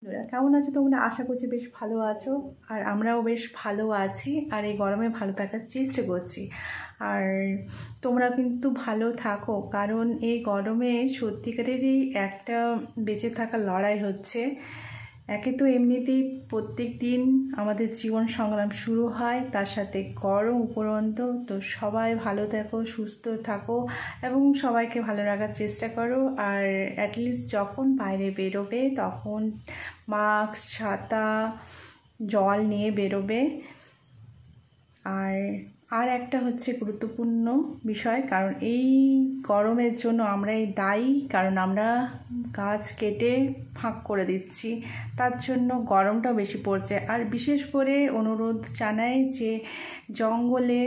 কেমন আছো তোমরা? আশা করছি বেশ ভালো আছো, আর আমরাও বেশ ভালো আছি, আর এই গরমে ভালো থাকার চেষ্টা করছি। আর তোমরা কিন্তু ভালো থাকো, কারণ এই গরমে সত্যিকারেরই একটা বেঁচে থাকার লড়াই হচ্ছে। একে তো এমনিতেই প্রত্যেক দিন আমাদের জীবন সংগ্রাম শুরু হয়, তার সাথে গরম উপরন্ত। তো সবাই ভালো থাকো, সুস্থ থাকো এবং সবাইকে ভালো রাখার চেষ্টা করো। আর অ্যাটলিস্ট যখন বাইরে বেরোবে তখন মাস্ক, ছাতা, জল নিয়ে বেরোবে। আর একটা হচ্ছে গুরুত্বপূর্ণ বিষয়, কারণ এই গরমের জন্য আমরাই দায়ী, কারণ আমরা গাছ কেটে ফাঁক করে দিচ্ছি, তার জন্য গরমটাও বেশি পড়ছে। আর বিশেষ করে অনুরোধ জানাই যে জঙ্গলে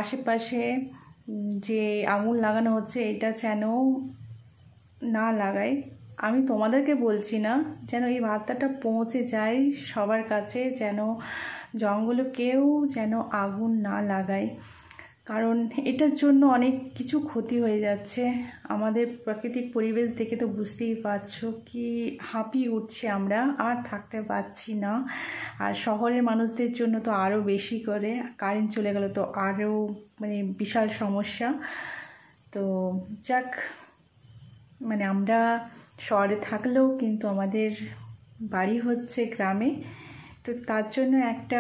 আশেপাশে যে আগুন লাগানো হচ্ছে এটা যেন না লাগায়। আমি তোমাদেরকে বলছি না, যেন এই বার্তাটা পৌঁছে যায় সবার কাছে, যেন জঙ্গলে কেউ যেন আগুন না লাগায়, কারণ এটার জন্য অনেক কিছু ক্ষতি হয়ে যাচ্ছে। আমাদের প্রাকৃতিক পরিবেশ দেখে তো বুঝতেই পারছো কি হাঁপিয়ে উঠছে, আমরা আর থাকতে পারছি না। আর শহরের মানুষদের জন্য তো আরও বেশি করে, কারেন্ট চলে গেল তো আরও বিশাল সমস্যা। তো যাক, আমরা শহরে থাকলেও কিন্তু আমাদের বাড়ি হচ্ছে গ্রামে, তো তার জন্য একটা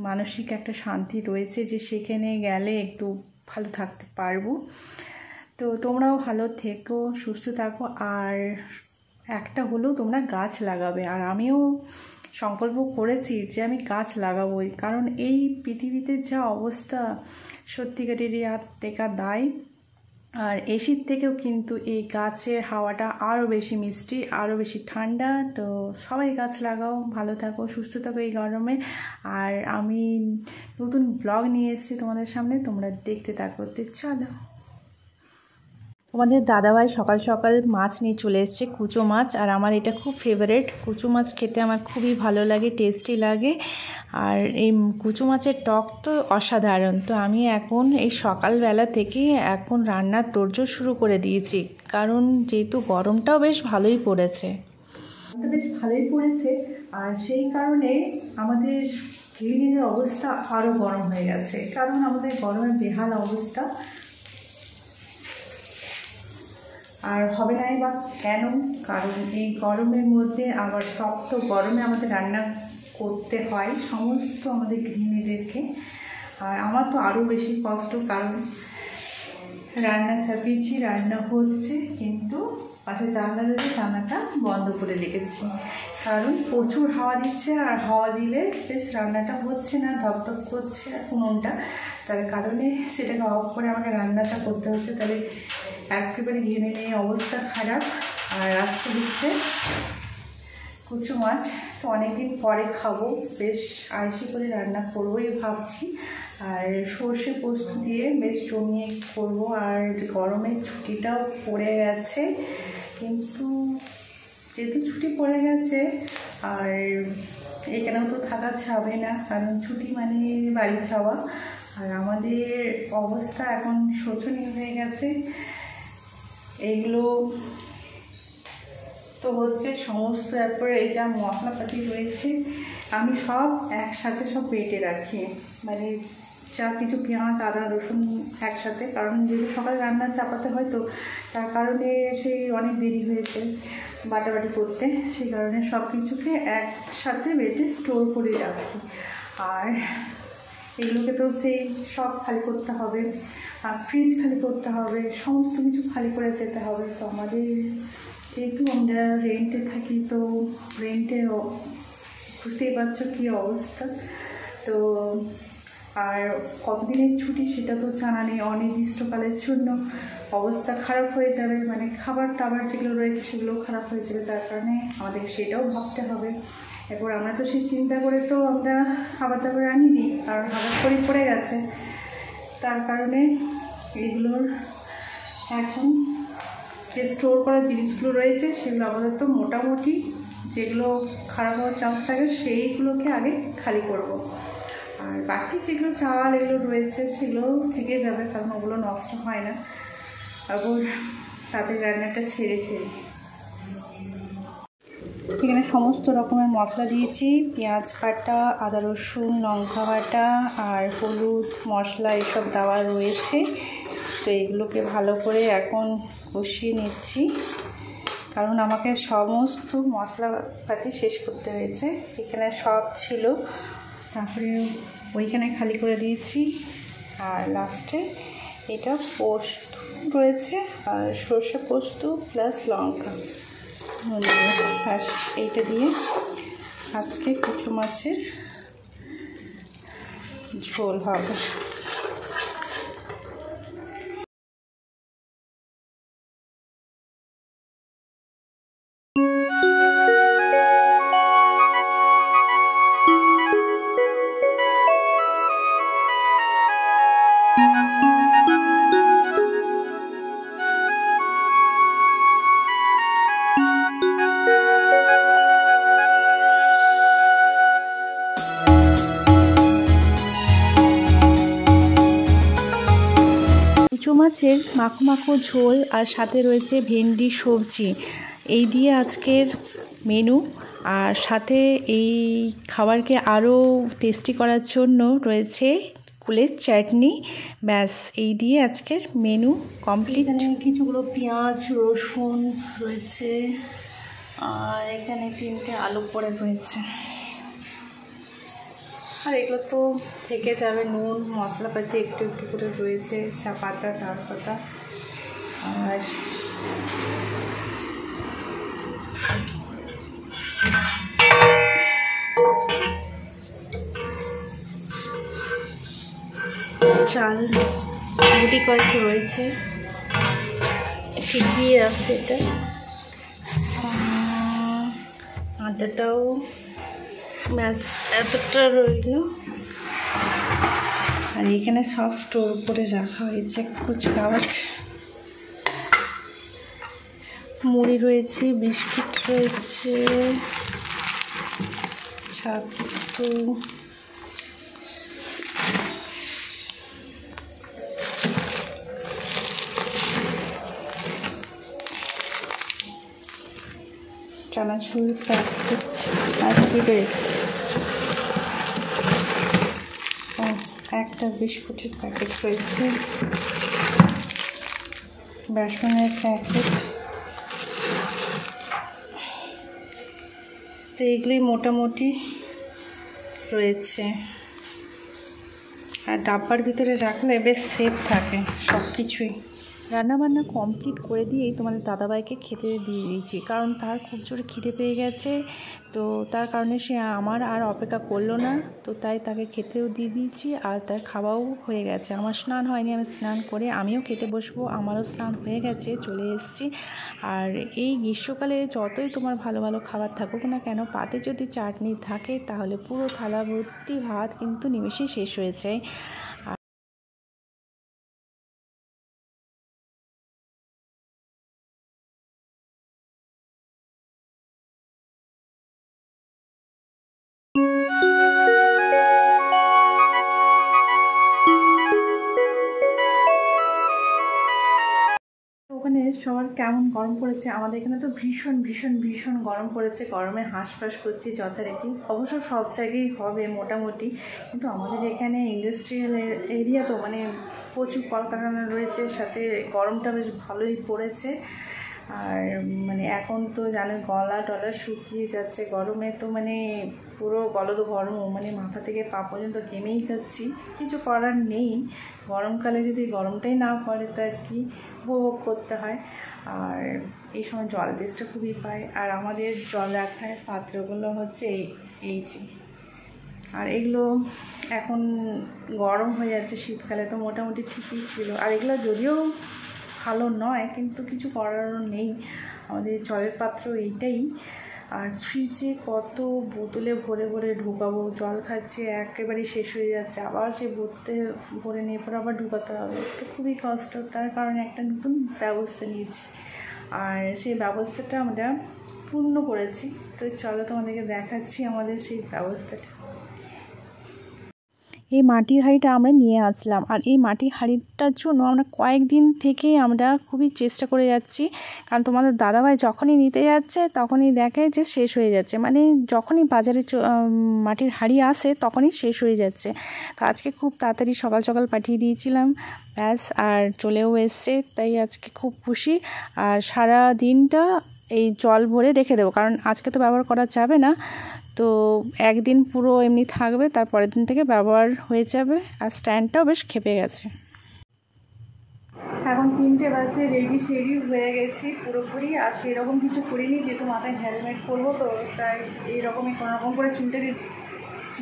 মানসিক একটা শান্তি রয়েছে যে সেখানে গেলে একটু ভালো থাকতে পারবো। তো তোমরাও ভালো থেকো, সুস্থ থাকো, আর একটা হলেও তোমরা গাছ লাগাবে। আর আমিও সংকল্প করেছি যে আমি গাছ লাগাবোই, কারণ এই পৃথিবীতে যা অবস্থা সত্যিকারেরই আর টেকা দায়। আর এসির থেকেও কিন্তু এই গাছের হাওয়াটা আরও বেশি মিষ্টি, আরও বেশি ঠান্ডা। তো সবাই গাছ লাগাও, ভালো থাকো, সুস্থ থাকো এই গরমে। আর আমি নতুন ব্লগ নিয়ে এসেছি তোমাদের সামনে, তোমরা দেখতে থাকো। চলো, তোমাদের দাদাভাই সকাল সকাল মাছ নিয়ে চলে এসছে, কুচো মাছ। আর আমার এটা খুব ফেভারেট, কুচো মাছ খেতে আমার খুবই ভালো লাগে, টেস্টি লাগে। আর এই কুচো মাছের টক তো অসাধারণ। তো আমি এখন এই সকালবেলা থেকে এখন রান্নার তোড়জোড় শুরু করে দিয়েছি, কারণ যেহেতু গরমটাও বেশ ভালোই পড়েছে। আর সেই কারণে আমাদের গৃহিণীদের অবস্থা আরও গরম হয়ে গেছে, কারণ আমাদের গরমের বেহাল অবস্থা। আর হবে নাই বা কেন? কারণ এই গরমের মধ্যে আবার তপ্ত গরমে আমাদের রান্না করতে হয় সমস্ত আমাদের গৃহিণীদেরকে। আর আমার তো আরও বেশি কষ্ট, কারণ রান্না চাপিয়েছি, রান্না হচ্ছে, কিন্তু পাশে জানলা রয়েছে, জানলাটা বন্ধ করে রেখেছি, কারণ প্রচুর হাওয়া দিচ্ছে। আর হাওয়া দিলে বেশ রান্নাটা হচ্ছে না, ধপধপ করছে উনুনটা, তার কারণে সেটাকে অফ করে আমাকে রান্নাটা করতে হচ্ছে। তাহলে একেবারে ঘেমে নিয়ে অবস্থা খারাপ। আর আজকে হচ্ছে কুচো মাছ, তো অনেকদিন পরে খাবো, বেশ আইসি করে রান্না করবোই ভাবছি। আর সর্ষে পোস্ত দিয়ে বেশ জমিয়ে করবো। আর গরমের ছুটিটাও পড়ে গেছে, কিন্তু যেহেতু ছুটি পড়ে গেছে আর এখানেও তো থাকা যাবে না, কারণ ছুটি মানে বাড়ি যাওয়া। আর আমাদের অবস্থা এখন শোচনীয় হয়ে গেছে। এইগুলো তো হচ্ছে সমস্ত, তারপরে এই যা মশলাপাতি রয়েছে আমি সব একসাথে সব বেটে রাখি, যা কিছু পেঁয়াজ, আদা, রসুন একসাথে, কারণ যেহেতু সকালে রান্না চাপাতে হয়, তো তার কারণে সেই অনেক দেরি হয়েছে বাটাবাটি করতে, সেই কারণে সব কিছুকে একসাথে বেটে স্টোর করে রাখি। আর এগুলোকে তো সেই সব খালি করতে হবে, আর ফ্রিজ খালি করতে হবে, সমস্ত কিছু খালি করে যেতে হবে। তো আমাদের যেহেতু আমরা রেন্টে থাকি, তো রেন্টে বুঝতেই পারছো কী অবস্থা। তো আর কতদিনের ছুটি সেটা তো জানা নেই, অনির্দিষ্টকালের জন্য অবস্থা খারাপ হয়ে যাবে, খাবার টাবার যেগুলো রয়েছে সেগুলো খারাপ হয়ে যাবে, তার কারণে আমাদের সেটাও ভাবতে হবে। এরপর আমরা তো সেই চিন্তা করে তো আমরা খাবার দাবার আনিনি, কারণ হঠাৎ করে পড়ে গেছে, তার কারণে এগুলোর এখন যে স্টোর করা জিনিসগুলো রয়েছে সেগুলো আপাতত মোটামুটি যেগুলো খারাপ হওয়ার চান্স থাকে সেইগুলোকে আগে খালি করব। আর বাকি যেগুলো চাল এগুলো রয়েছে সেগুলো থেকে যাবে, কারণ ওগুলো নষ্ট হয় না। আবার তাদের রান্নাটা ছেড়ে ফেলি। এখানে সমস্ত রকমের মশলা দিয়েছি, পেঁয়াজ বাটা, আদা রসুন, লঙ্কা বাটা আর হলুদ মশলা এসব দেওয়া রয়েছে। তো এগুলোকে ভালো করে এখন কষিয়ে নিচ্ছি, কারণ আমাকে সমস্ত মশলাপাতি শেষ করতে হয়েছে। এখানে সব ছিল, তারপরে ওইখানে খালি করে দিয়েছি। আর লাস্টে এটা পোস্ত রয়েছে আর সর্ষে পোস্ত প্লাস লঙ্কা ব্যাস, এইটা দিয়ে আজকে কুচু মাছের ঝোল হবে। কুচু মাছের মাখো মাখো ঝোল আর সাথে রয়েছে ভেন্ডি সবজি, এই দিয়ে আজকের মেনু। আর সাথে এই খাবারকে আরও টেস্টি করার জন্য রয়েছে কুলের চাটনি। ব্যাস, এই দিয়ে আজকের মেনু কমপ্লিট। কিছুগুলো পেঁয়াজ রসুন রয়েছে আর এখানে 3টে আলু পড়ে রয়েছে। আর এগুলো তো থেকে যাবে, নুন মশলাপাতি একটু একটু করে রয়েছে, চা পাতা তার পাতা আর চাল গুটি কয়েক রয়েছে, ঠিক দিয়ে আছে এটা। আটাটাও ব্যাস এতটা রইল। আর এখানে সব স্টোর করে রাখা হয়েছে কুচকাওয়াজ, মুড়ি রয়েছে, বিস্কিট রয়েছে, ছাতু, চানাচুর প্যাকেট আর কি রয়েছে, একটা বিস্কুটের প্যাকেট রয়েছে, বেসনের প্যাকেট। তো এগুলোই মোটামুটি রয়েছে। আর ডাব্বার ভিতরে রাখলে বেশ সেফ থাকে সব কিছুই। রান্নাবান্না কমপ্লিট করে দিয়েই তোমাদের দাদাভাইকে খেতে দিয়ে দিয়েছি, কারণ তার খুব জোরে খিদে পেয়ে গেছে। তো তার কারণে সে আমার আর অপেক্ষা করলো না, তো তাই তাকে খেতেও দিয়ে দিয়েছি আর তার খাওয়াও হয়ে গেছে। আমার স্নান হয়নি, আমি স্নান করে আমিও খেতে বসবো। আমারও স্নান হয়ে গেছে, চলে এসেছি। আর এই গ্রীষ্মকালে যতই তোমার ভালো ভালো খাবার থাকুক না কেন, পাতে যদি চাটনি থাকে তাহলে পুরো থালা ভর্তি ভাত কিন্তু নিমেষেই শেষ হয়ে যায়। ওখানে সবার কেমন গরম পড়েছে? আমাদের এখানে তো ভীষণ ভীষণ ভীষণ গরম পড়েছে। গরমে হাঁসফাঁস করছি যথারীতি। অবশ্য সব জায়গায় হবে মোটামুটি, কিন্তু আমাদের এখানে ইন্ডাস্ট্রিয়াল এরিয়া তো, মানে প্রচুর কলকারখানা রয়েছে, সাথে গরমটা বেশ ভালোই পড়েছে। আর মানে এখন তো জানো গলা টলা শুকিয়ে যাচ্ছে গরমে, তো মানে পুরো গলদ গরম, মানে মাথা থেকে পা পর্যন্ত ঘেমেই যাচ্ছি। কিছু করার নেই, গরমকালে যদি গরমটাই না পড়ে তো আর কি, উপভোগ করতে হয়। আর এই সময় জল তেষ্টা খুবই পায়। আর আমাদের জল রাখার পাত্রগুলো হচ্ছে এই যে, আর এগুলো এখন গরম হয়ে যাচ্ছে, শীতকালে তো মোটামুটি ঠিকই ছিল। আর এগুলো যদিও ভালো নয়, কিন্তু কিছু করারও নেই, আমাদের জলের পাত্র এইটাই। আর ফ্রিজে কত বোতলে ভরে ভরে ঢোকাবো, জল খাচ্ছে একেবারেই শেষ হয়ে যাচ্ছে, আবার সে ভরে নিয়ে পরে আবার ঢুকাতে হবে, তো খুবই কষ্ট। তার কারণে একটা নতুন ব্যবস্থা নিয়েছি, আর সেই ব্যবস্থাটা আমরা পূর্ণ করেছি। তো চলো তোমাদেরকে দেখাচ্ছি আমাদের সেই ব্যবস্থাটা। এই মাটির হাঁড়িটা আমরা নিয়ে আসলাম, আর এই মাটির হাঁড়িটার জন্য আমরা কয়েকদিন থেকেই আমরা খুবই চেষ্টা করে যাচ্ছি, কারণ তোমাদের দাদাভাই যখনই নিতে যাচ্ছে তখনই দেখে যে শেষ হয়ে যাচ্ছে, মানে যখনই বাজারে মাটির হাঁড়ি আসে তখনই শেষ হয়ে যাচ্ছে। তো আজকে খুব তাড়াতাড়ি সকাল সকাল পাঠিয়ে দিয়েছিলাম, ব্যাস আর চলেও এসছে, তাই আজকে খুব খুশি। আর সারা দিনটা এই জল ভরে রেখে দেবো, কারণ আজকে তো ব্যবহার করা যাবে না, তো একদিন পুরো এমনি থাকবে, তারপরের দিন থেকে ব্যবহার হয়ে যাবে। আর স্ট্যান্ডটাও বেশ খেপে গেছে। এখন 3টে বাজে, রেডি শেডি হয়ে গেছি পুরোপুরি, আর সেরকম কিছু করিনি, যেহেতু মাথায় হেলমেট পরবো, তো তাই এইরকমই কোনোরকম করে চুলটাকে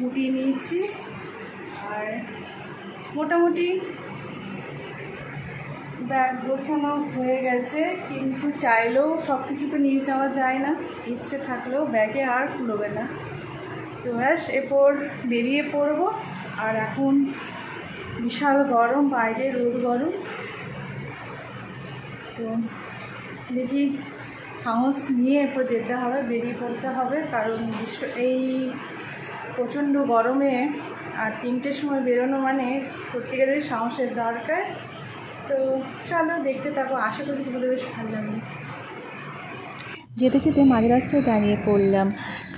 গুটিয়ে নিয়েছি। আর মোটামুটি ব্যাগ গোছানো হয়ে গেছে, কিন্তু চাইলেও সব কিছু তো নিয়ে যাওয়া যায় না, ইচ্ছে থাকলেও ব্যাগে আর কুলোবে না। তো ব্যাস এরপর বেরিয়ে পড়বো। আর এখন বিশাল গরম, বাইরে রোদ গরম, তো দেখি সাহস নিয়ে এরপর যেতে হবে, বেরিয়ে পড়তে হবে, কারণ এই প্রচণ্ড গরমে আর 3টের সময় বেরোনো মানে সত্যিকারের সাহসের দরকার। তো চলো দেখতে থাকো, আশা করি তোমাদের বেশ ভালো লাগবে। যেতে যেতে মাঝ রাস্তায় দাঁড়িয়ে পড়লাম,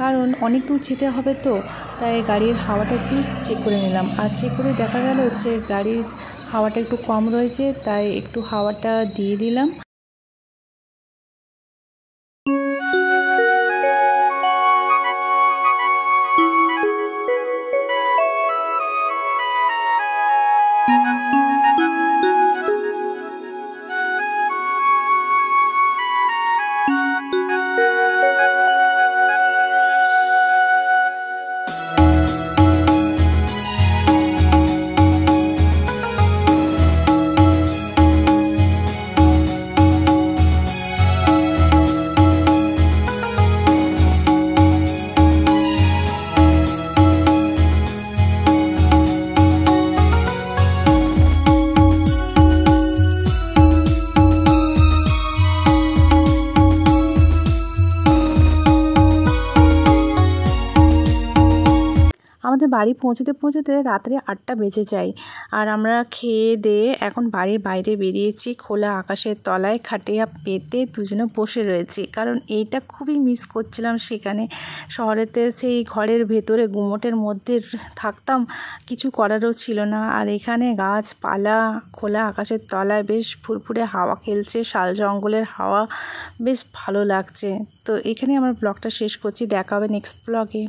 কারণ অনেক দূর যেতে হবে, তো তাই গাড়ির হাওয়াটা একটু চেক করে নিলাম। আর চেক করে দেখা গেল যে গাড়ির হাওয়াটা একটু কম রয়েছে, তাই একটু হাওয়াটা দিয়ে দিলাম। আমাদের বাড়ি পৌঁছতে পৌঁছতে রাত্রে 8টা বেজে যায়। আর আমরা খেয়ে দিয়ে এখন বাড়ির বাইরে বেরিয়েছি, খোলা আকাশের তলায় খাটিয়া পেতে দুজনে বসে রয়েছি, কারণ এইটা খুবই মিস করছিলাম। সেখানে শহরেতে সেই ঘরের ভেতরে গুমোটের মধ্যে থাকতাম, কিছু করারও ছিল না। আর এখানে গাছপালা, খোলা আকাশের তলায় বেশ ফুরফুরে হাওয়া খেলছে, শাল জঙ্গলের হাওয়া, বেশ ভালো লাগছে। তো এখানে আমার ব্লগটা শেষ করছি, দেখা হবে নেক্সট ব্লগে।